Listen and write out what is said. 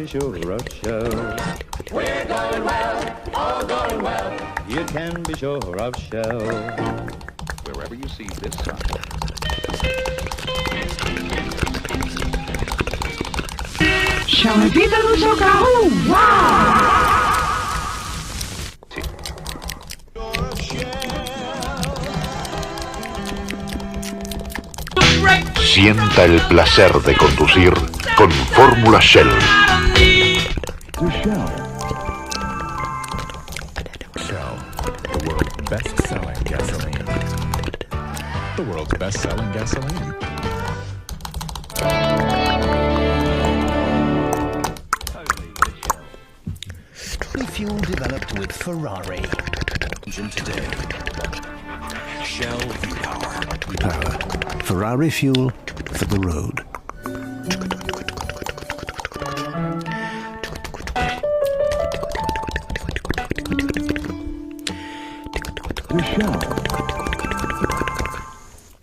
be sure of Shell. We're going well, all going well. You can be sure of Shell. Wherever you see this sign. Siamo no seu carro! Uau! Sienta el placer de conducir con Fórmula Shell. Shell, the world's best-selling gasoline. The world's best-selling gasoline. Fuel developed with Ferrari. Engine today. Shell V-Power. Ferrari fuel for the road. Shell.